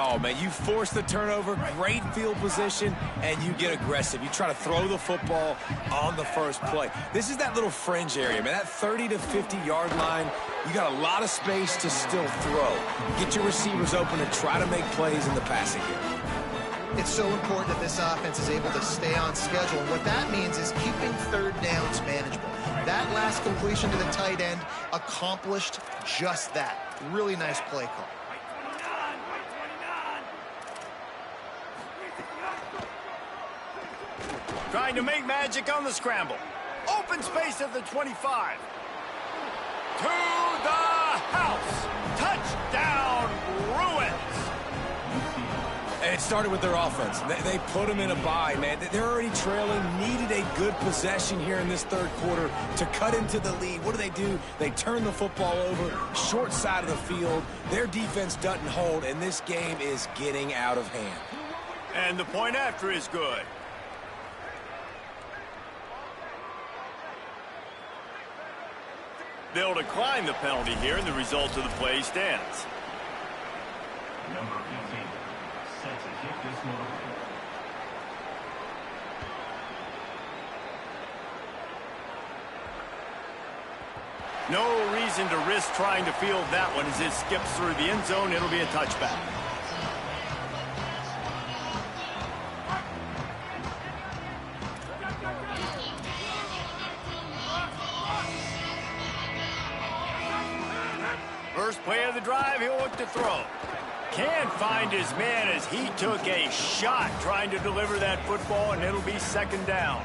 all, man. You force the turnover, great field position, and you get aggressive. You try to throw the football on the first play. This is that little fringe area, man. That 30 to 50-yard line, you got a lot of space to still throw. Get your receivers open and try to make plays in the passing game. It's so important that this offense is able to stay on schedule. And what that means is keeping third downs manageable. That last completion to the tight end accomplished just that. Really nice play call. Trying to make magic on the scramble. Open space at the 25. To the house. Touchdown, Bruins. And it started with their offense. They put them in a bye, man. They're already trailing, needed a good possession here in this third quarter to cut into the lead. What do? They turn the football over, short side of the field. Their defense doesn't hold, and this game is getting out of hand. And the point after is good. They'll decline the penalty here, and the result of the play stands. Number 15, set to kick this one. No reason to risk trying to field that one as it skips through the end zone. It'll be a touchback. First play of the drive, he'll look to throw. Can't find his man as he took a shot trying to deliver that football, and it'll be second down.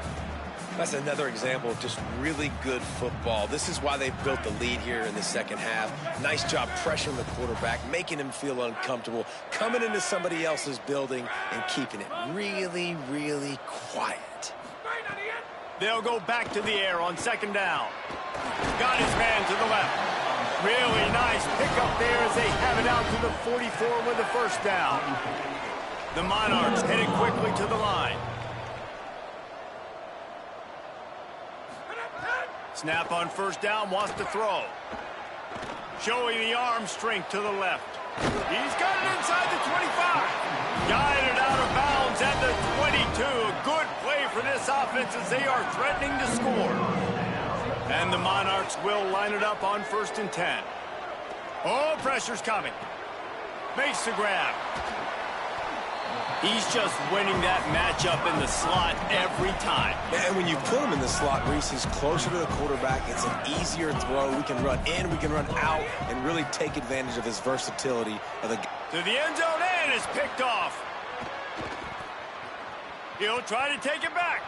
That's another example of just really good football. This is why they've built the lead here in the second half. Nice job pressuring the quarterback, making him feel uncomfortable, coming into somebody else's building and keeping it really, really quiet. They'll go back to the air on second down. Got his man to the left. Really nice pickup there as they have it out to the 44 with the first down. The Monarchs headed quickly to the line. Snap on first down, wants to throw. Showing the arm strength to the left. He's got it inside the 25. Guided out of bounds at the 22. A good play for this offense as they are threatening to score. And the Monarchs will line it up on 1st and 10. Oh, pressure's coming. Makes the grab. He's just winning that matchup in the slot every time. And when you put him in the slot, Reese, he's closer to the quarterback. It's an easier throw. We can run in, we can run out, and really take advantage of his versatility. To the end zone, and is picked off. He'll try to take it back.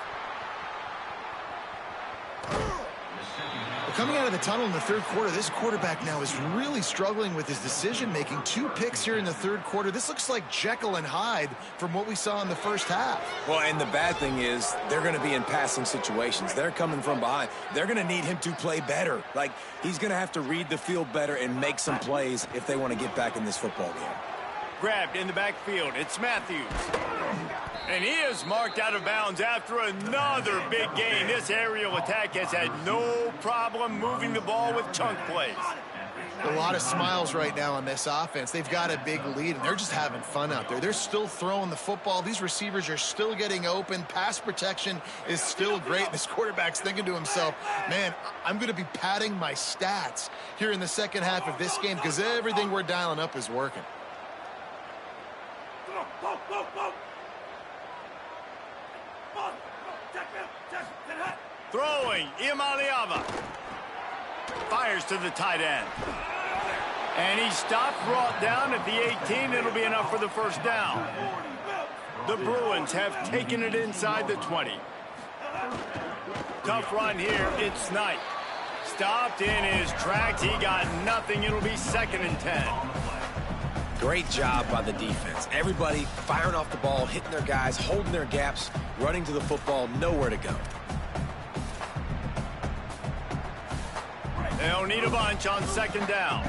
Coming out of the tunnel in the third quarter, this quarterback now is really struggling with his decision-making. 2 picks here in the third quarter. This looks like Jekyll and Hyde from what we saw in the first half. Well, and the bad thing is they're going to be in passing situations. They're coming from behind. They're going to need him to play better. Like, he's going to have to read the field better and make some plays if they want to get back in this football game. Grabbed in the backfield. It's Matthews. And he is marked out of bounds after another big gain. This aerial attack has had no problem moving the ball with chunk plays. A lot of smiles right now on this offense. They've got a big lead, and they're just having fun out there. They're still throwing the football. These receivers are still getting open. Pass protection is still great. This quarterback's thinking to himself, man, I'm going to be padding my stats here in the second half of this game because everything we're dialing up is working. Throwing, Imaliava. Fires to the tight end. And he stopped, brought down at the 18. It'll be enough for the first down. The Bruins have taken it inside the 20. Tough run here. It's Knight. Stopped in his tracks. He got nothing. It'll be 2nd and 10. Great job by the defense. Everybody firing off the ball, hitting their guys, holding their gaps, running to the football, nowhere to go. They'll need a bunch on 2nd down.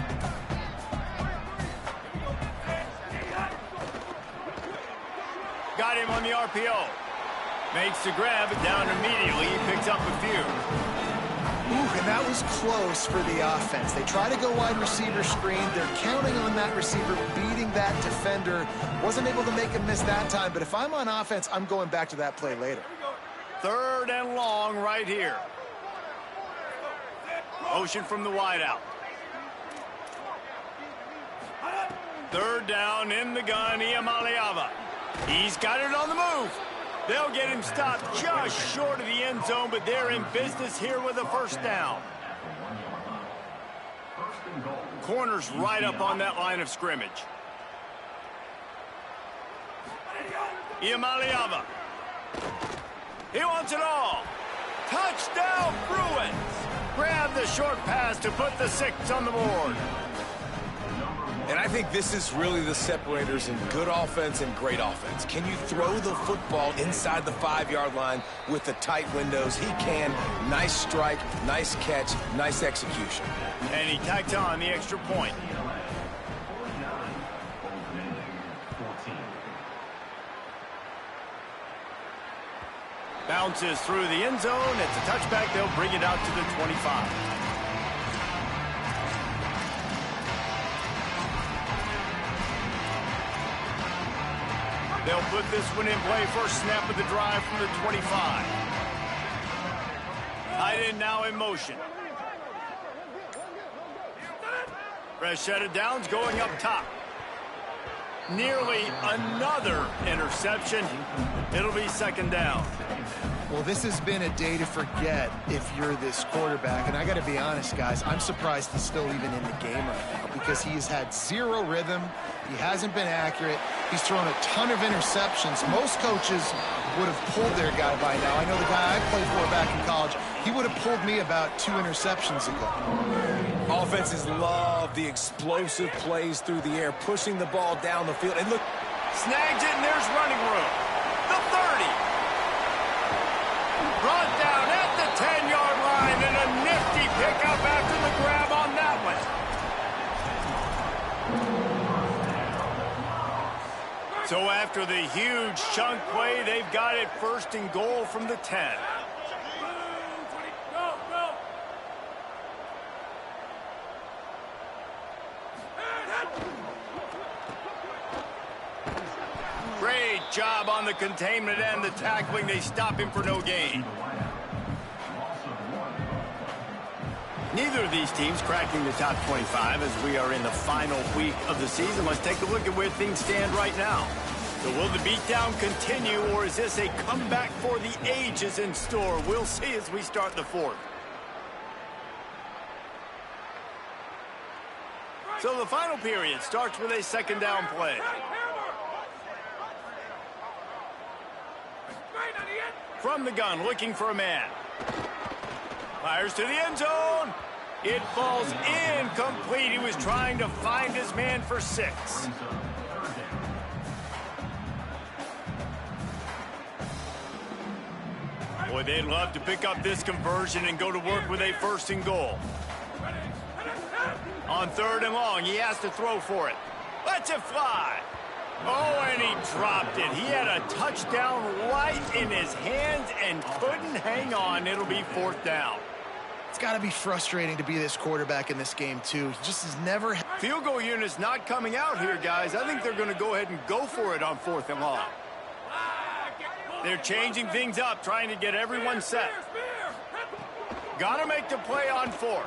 Got him on the RPO. Makes the grab, down immediately. He picks up a few. Ooh, and that was close for the offense. They try to go wide receiver screen. They're counting on that receiver beating that defender. Wasn't able to make him miss that time, but if I'm on offense, I'm going back to that play later. 3rd and long right here. Motion from the wideout. 3rd down in the gun, Iamaleava. He's got it on the move. They'll get him stopped just short of the end zone, but they're in business here with a 1st down. Corner's right up on that line of scrimmage. Iamaleava. He wants it all. Touchdown, Bruins. Grab the short pass to put the 6 on the board. And I think this is really the separators in good offense and great offense. Can you throw the football inside the 5-yard line with the tight windows? He can. Nice strike, nice catch, nice execution. And he tacked on the extra point. Bounces through the end zone. It's a touchback. They'll bring it out to the 25. They'll put this one in play. First snap of the drive from the 25. Tight end now in motion. Fresh set of downs going up top. Nearly another interception. It'll be 2nd down. Well, this has been a day to forget if you're this quarterback. And I got to be honest, guys, I'm surprised he's still even in the game right now because he has had 0 rhythm. He hasn't been accurate. He's thrown a ton of interceptions. Most coaches would have pulled their guy by now. I know the guy I played for back in college, he would have pulled me about 2 interceptions ago. Offenses love the explosive plays through the air, pushing the ball down the field. And look, Snags it, and there's running room. The 30. Brought down at the 10-yard line, and a nifty pickup after the grab on that one. So after the huge chunk play, they've got it 1st and goal from the 10. Great job on the containment and the tackling. They stop him for no gain. Neither of these teams cracking the top 25 as we are in the final week of the season. Let's take a look at where things stand right now. So will the beatdown continue, or is this a comeback for the ages in store? We'll see as we start the 4th. So the final period starts with a 2nd down play. From the gun, looking for a man. Fires to the end zone. It falls incomplete. He was trying to find his man for 6. Boy, they'd love to pick up this conversion and go to work with a 1st and goal. On 3rd and long, he has to throw for it. Lets it fly. Oh, and he dropped it. He had a touchdown right in his hands and couldn't hang on. It'll be 4th down. It's got to be frustrating to be this quarterback in this game, too. He just has never... Field goal unit's not coming out here, guys. I think they're going to go ahead and go for it on 4th and long. They're changing things up, trying to get everyone set. Got to make the play on 4th.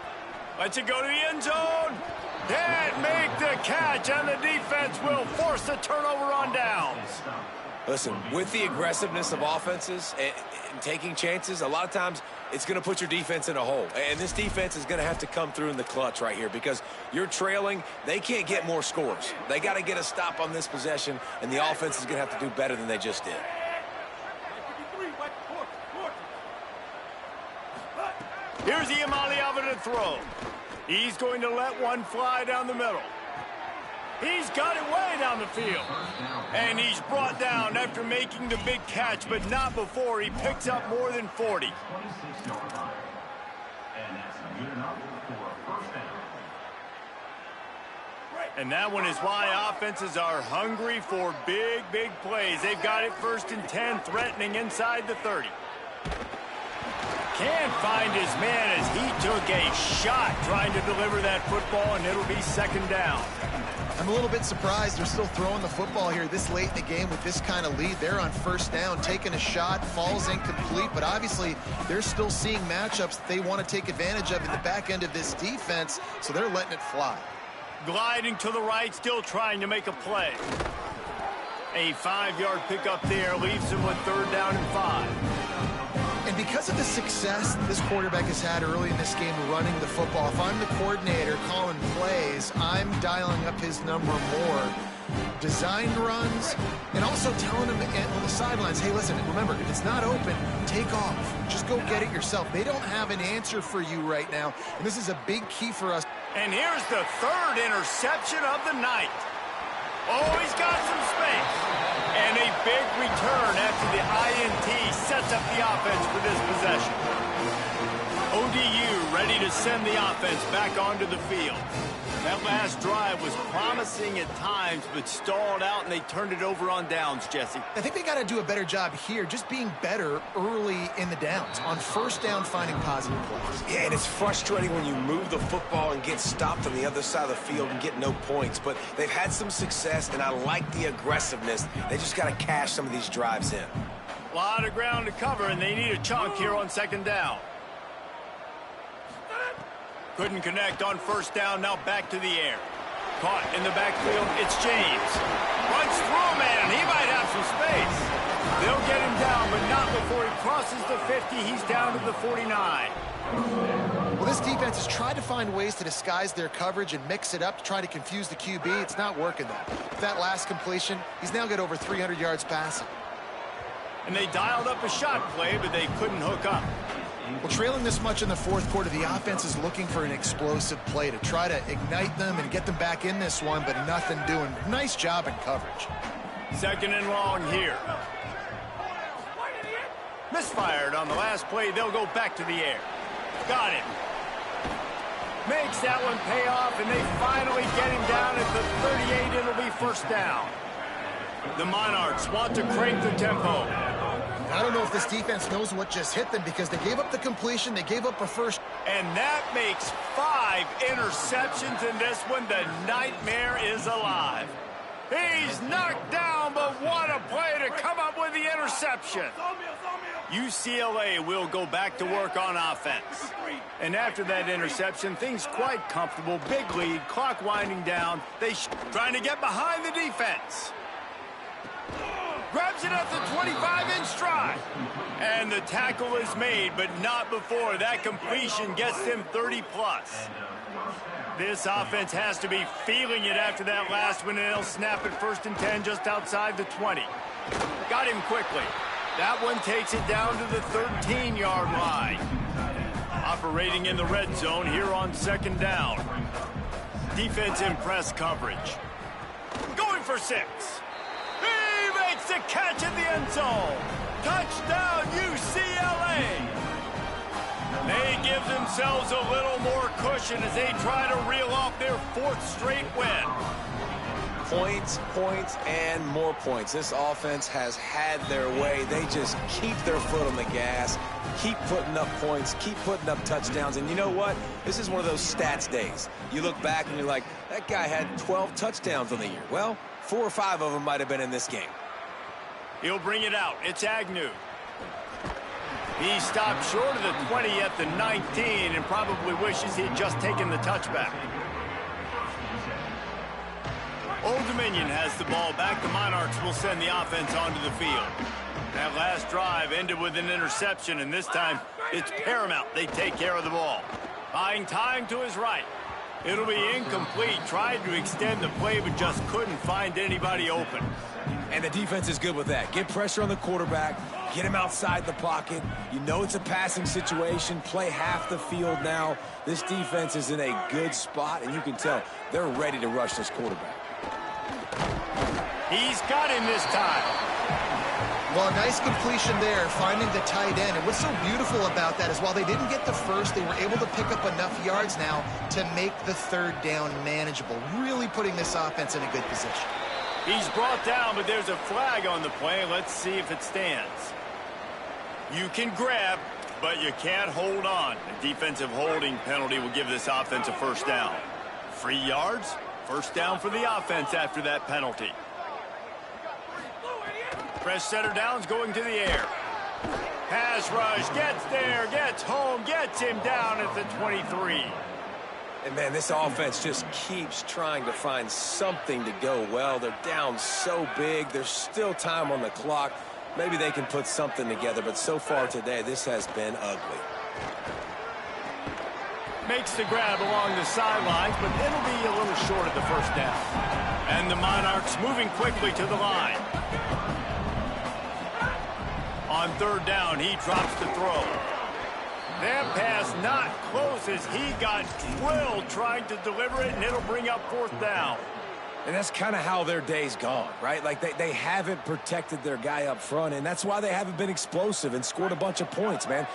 Lets it go to the end zone. Can't make the catch, and the defense will force the turnover on downs. listen, with the aggressiveness of offenses and taking chances, a lot of times it's going to put your defense in a hole. And this defense is going to have to come through in the clutch right here because you're trailing. They can't get more scores. They got to get a stop on this possession, and the offense is going to have to do better than they just did. Here's Iamaleava to throw. He's going to let one fly down the middle. He's got it way down the field. And he's brought down after making the big catch, but not before he picks up more than 40. And that one is why offenses are hungry for big, big plays. They've got it 1st and 10, threatening inside the 30. Can't find his man as he took a shot trying to deliver that football, and it'll be second down. I'm a little bit surprised they're still throwing the football here this late in the game with this kind of lead. They're on first down, taking a shot, falls incomplete, but obviously they're still seeing matchups that they want to take advantage of in the back end of this defense, so they're letting it fly. Gliding to the right, still trying to make a play. A 5-yard pickup there leaves him with third down and 5. And because of the success this quarterback has had early in this game running the football, if I'm the coordinator calling plays, I'm dialing up his number more. Designed runs, and also telling him on the sidelines, hey, listen, remember, if it's not open, take off. Just go get it yourself. They don't have an answer for you right now, and this is a big key for us. And here's the third interception of the night. Oh, he's got some space. And a big return after the INT sets up the offense for this possession. ODU ready to send the offense back onto the field. That last drive was promising at times, but stalled out, and they turned it over on downs, Jesse. I think they got to do a better job here, just being better early in the downs, on first down finding positive plays. Yeah, and it's frustrating when you move the football and get stopped on the other side of the field and get no points, but they've had some success, and I like the aggressiveness. They just got to cash some of these drives in. A lot of ground to cover, and they need a chunk here on second down. Couldn't connect on first down, now back to the air. Caught in the backfield, it's James. Runs through a man, he might have some space. They'll get him down, but not before he crosses the 50. He's down to the 49. Well, this defense has tried to find ways to disguise their coverage and mix it up to try to confuse the QB. It's not working, though. With that last completion, he's now got over 300 yards passing. And they dialed up a shot play, but they couldn't hook up. Well, trailing this much in the fourth quarter, the offense is looking for an explosive play to try to ignite them and get them back in this one, but nothing doing. Nice job in coverage. Second and long here. Misfired on the last play. They'll go back to the air. Got him. Makes that one pay off, and they finally get him down at the 38. It'll be first down. The Monarchs want to crank the tempo. I don't know if this defense knows what just hit them because they gave up the completion, they gave up a first. And that makes 5 interceptions in this one. The nightmare is alive. He's knocked down, but what a play to come up with the interception. UCLA will go back to work on offense. And after that interception, things quite comfortable. Big lead, clock winding down. Trying to get behind the defense. Grabs it at the 25 in stride. And the tackle is made, but not before that completion gets him 30-plus. This offense has to be feeling it after that last one, and they'll snap it first and 10 just outside the 20. Got him quickly. That one takes it down to the 13-yard line. Operating in the red zone here on second down. Defense in press coverage. Going for 6. Makes the catch in the end zone. Touchdown, UCLA. They give themselves a little more cushion as they try to reel off their 4th straight win. Points, points, and more points. This offense has had their way. They just keep their foot on the gas, keep putting up points, keep putting up touchdowns. And you know what? This is one of those stats days. You look back and you're like, that guy had 12 touchdowns on the year. Well, 4 or 5 of them might have been in this game. He'll bring it out. It's Agnew. He stopped short of the 20 at the 19 and probably wishes he'd just taken the touchback. Old Dominion has the ball back. The Monarchs will send the offense onto the field. That last drive ended with an interception, and this time it's paramount they take care of the ball. Buying time to his right. It'll be incomplete. Tried to extend the play, but just couldn't find anybody open. And the defense is good with that. Get pressure on the quarterback, get him outside the pocket. You know it's a passing situation. Play half the field now. This defense is in a good spot, and you can tell they're ready to rush this quarterback. He's got him this time. Well, a nice completion there, finding the tight end. And what's so beautiful about that is while they didn't get the first, they were able to pick up enough yards now to make the third down manageable, really putting this offense in a good position. He's brought down, but there's a flag on the play. Let's see if it stands. You can grab. but you can't hold on. A defensive holding penalty will give this offense a first down. 3 yards, first down for the offense after that penalty. Fresh setter downs going to the air. Pass rush, gets there, gets home, gets him down at the 23. And, man, this offense just keeps trying to find something to go well. They're down so big. There's still time on the clock. Maybe they can put something together, but so far today, this has been ugly. Makes the grab along the sidelines, but it'll be a little short of the first down. And the Monarchs moving quickly to the line. On third down, he drops the throw. That pass not close as he got drilled trying to deliver it, and it'll bring up fourth down. And that's kind of how their day's gone, right? Like they haven't protected their guy up front, and that's why they haven't been explosive and scored a bunch of points, man.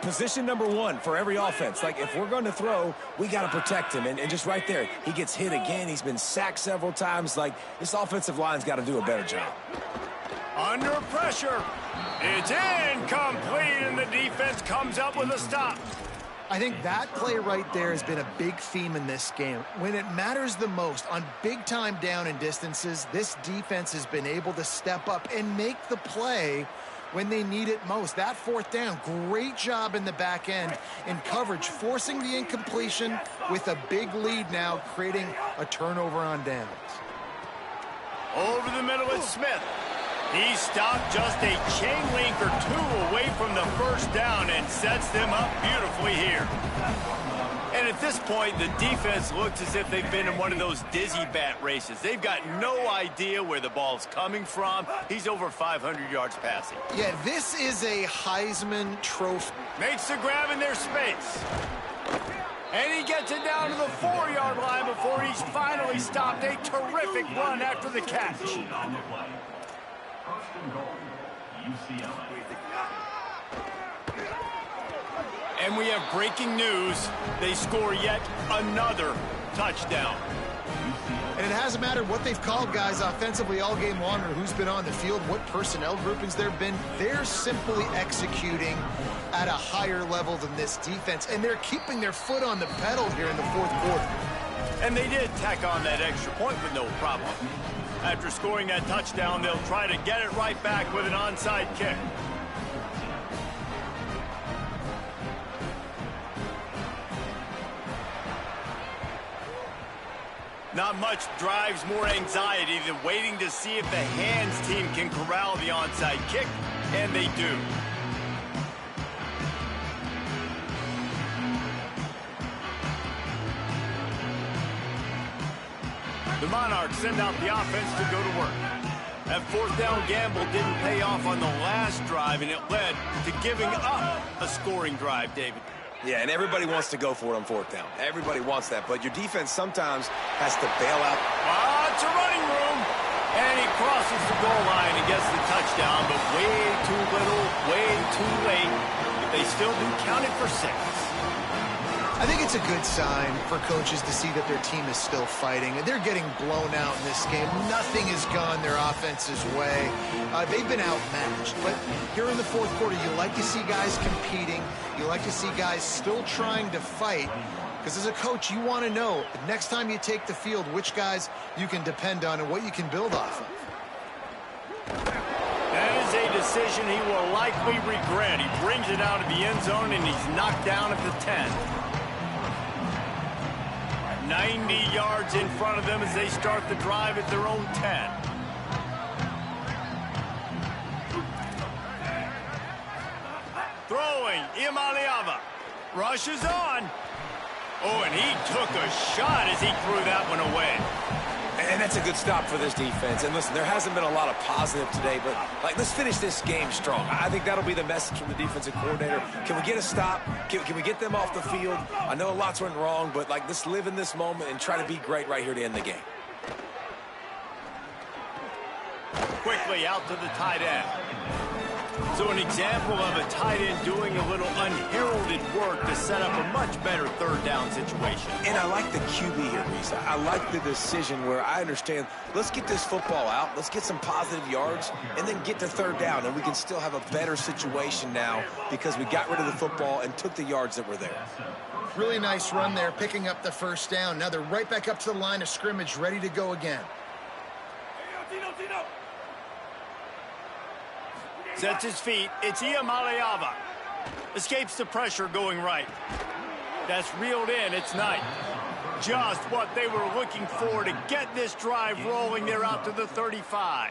Position number one for every offense. Like, if we're going to throw, we got to protect him. And just right there, he gets hit again. He's been sacked several times. Like, this offensive line's got to do a better job. Under pressure. It's incomplete, and the defense comes up with a stop. I think that play right there has been a big theme in this game. When it matters the most, on big-time down and distances, this defense has been able to step up and make the play when they need it most. That fourth down, great job in the back end in coverage, forcing the incompletion with a big lead now, creating a turnover on downs. Over the middle, it's Smith. He stopped just a chain link or two away from the first down and sets them up beautifully here. And at this point, the defense looks as if they've been in one of those dizzy bat races. They've got no idea where the ball's coming from. He's over 500 yards passing. Yeah, this is a Heisman Trophy. Makes the grab in their space. And he gets it down to the 4-yard line before he's finally stopped. A terrific run after the catch. First and goal, UCLA. And we have breaking news. They score yet another touchdown. And it hasn't mattered what they've called guys offensively all game long or who's been on the field, what personnel groupings there have been. They're simply executing at a higher level than this defense, and they're keeping their foot on the pedal here in the fourth quarter. And they did tack on that extra point with no problem. After scoring that touchdown, they'll try to get it right back with an onside kick. Not much drives more anxiety than waiting to see if the hands team can corral the onside kick, and they do. The Monarchs send out the offense to go to work. That fourth down gamble didn't pay off on the last drive, and it led to giving up a scoring drive, David. Yeah, and everybody wants to go for it on fourth down. Everybody wants that, but your defense sometimes has to bail out. It's a running room. And he crosses the goal line and gets the touchdown, but way too little, way too late. But they still do count it for 6. I think it's a good sign for coaches to see that their team is still fighting. They're getting blown out in this game. Nothing has gone their offense's way. They've been outmatched. But here in the fourth quarter, you like to see guys competing. You like to see guys still trying to fight. Because as a coach, you want to know, next time you take the field, which guys you can depend on and what you can build off of. That is a decision he will likely regret. He brings it out of the end zone, and he's knocked down at the 10. 90 yards in front of them as they start the drive at their own 10. Throwing, Imaliava. Rushes on. Oh, and he took a shot as he threw that one away. And that's a good stop for this defense. And listen, there hasn't been a lot of positive today, but let's finish this game strong. I think that'll be the message from the defensive coordinator. Can we get a stop? Can we get them off the field? I know lots went wrong, but let's live in this moment and try to be great right here to end the game. Quickly out to the tight end. So an example of a tight end doing a little unheralded work to set up a much better third down situation. And I like the QB here, Reese. I like the decision where I understand, let's get this football out, let's get some positive yards, and then get to third down, and we can still have a better situation now because we got rid of the football and took the yards that were there. Really nice run there, picking up the first down. Now they're right back up to the line of scrimmage, ready to go again. Sets his feet. It's Iamaleava. Escapes the pressure going right. That's reeled in. It's Knight. Just what they were looking for to get this drive rolling. They're out to the 35.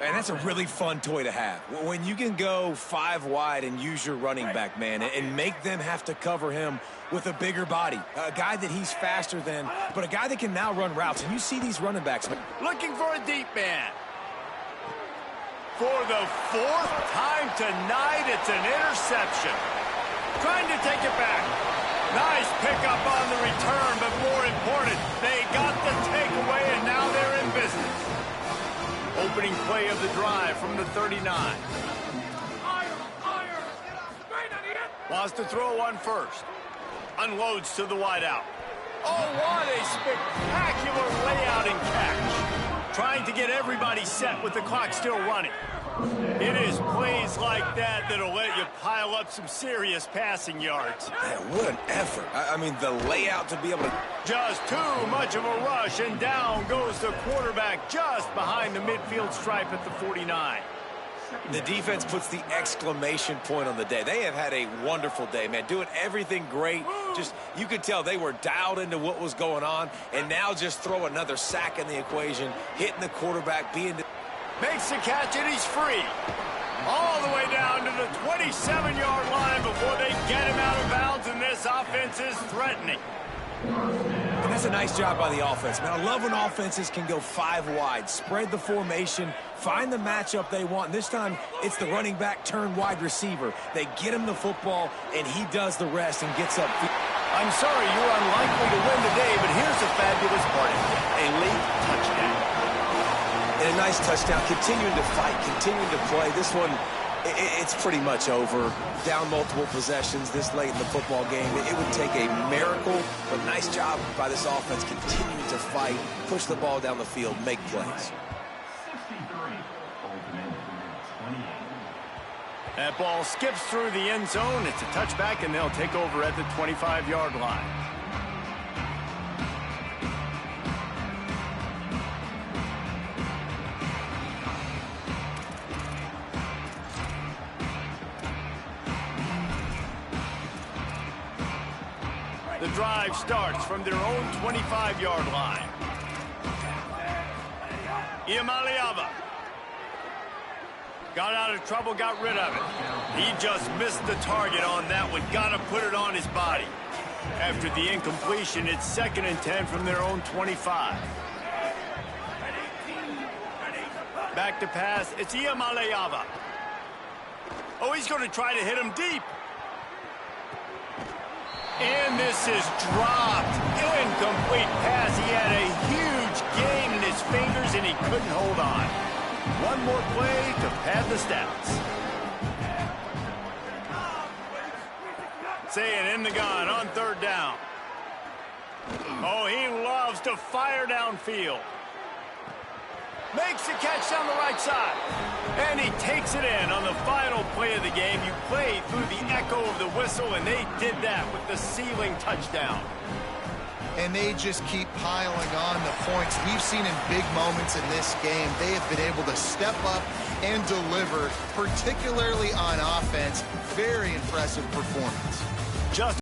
And that's a really fun toy to have. When you can go 5 wide and use your running back, man, and make them have to cover him with a bigger body. A guy that he's faster than, but a guy that can now run routes. And you see these running backs. Looking for a deep man. For the 4th time tonight, it's an interception. Trying to take it back. Nice pickup on the return, but more important, they got the takeaway, and now they're in business. Opening play of the drive from the 39. Wants to throw on first. Unloads to the wideout. Oh, what a spectacular layout and catch. Trying to get everybody set with the clock still running. It is plays like that that'll let you pile up some serious passing yards. Man, what an effort. I mean, the layout to be able to... Just too much of a rush, and down goes the quarterback just behind the midfield stripe at the 49. The defense puts the exclamation point on the day. They have had a wonderful day, man. Doing everything great. Just, you could tell they were dialed into what was going on, and now just throw another sack in the equation, hitting the quarterback, being... Makes the catch, and he's free. All the way down to the 27-yard line before they get him out of bounds, and this offense is threatening. And that's a nice job by the offense, man. I love when offenses can go 5 wide, spread the formation, find the matchup they want. And this time, it's the running back turned wide receiver. They get him the football, and he does the rest and gets up. I'm sorry you're unlikely to win today, but here's the fabulous part of it. A late touchdown. And a nice touchdown, continuing to fight, continuing to play. This one, it's pretty much over. Down multiple possessions this late in the football game. It would take a miracle, but nice job by this offense continuing to fight, push the ball down the field, make plays. That ball skips through the end zone. It's a touchback, and they'll take over at the 25-yard line. The drive starts from their own 25-yard line. Iamaleava got out of trouble, got rid of it. He just missed the target on that one. Got to put it on his body. After the incompletion, it's 2nd and 10 from their own 25. Back to pass. It's Iamaleava. Oh, he's going to try to hit him deep. And this is dropped. Incomplete pass. He had a huge gain in his fingers, and he couldn't hold on. One more play to pad the stats. Saying in the gun on 3rd down. Oh, he loves to fire downfield. Makes the catch down the right side. And he takes it in on the final play of the game. You play through the echo of the whistle, and they did that with the ceiling touchdown. And they just keep piling on the points. We've seen in big moments in this game, they have been able to step up and deliver, particularly on offense. Very impressive performance.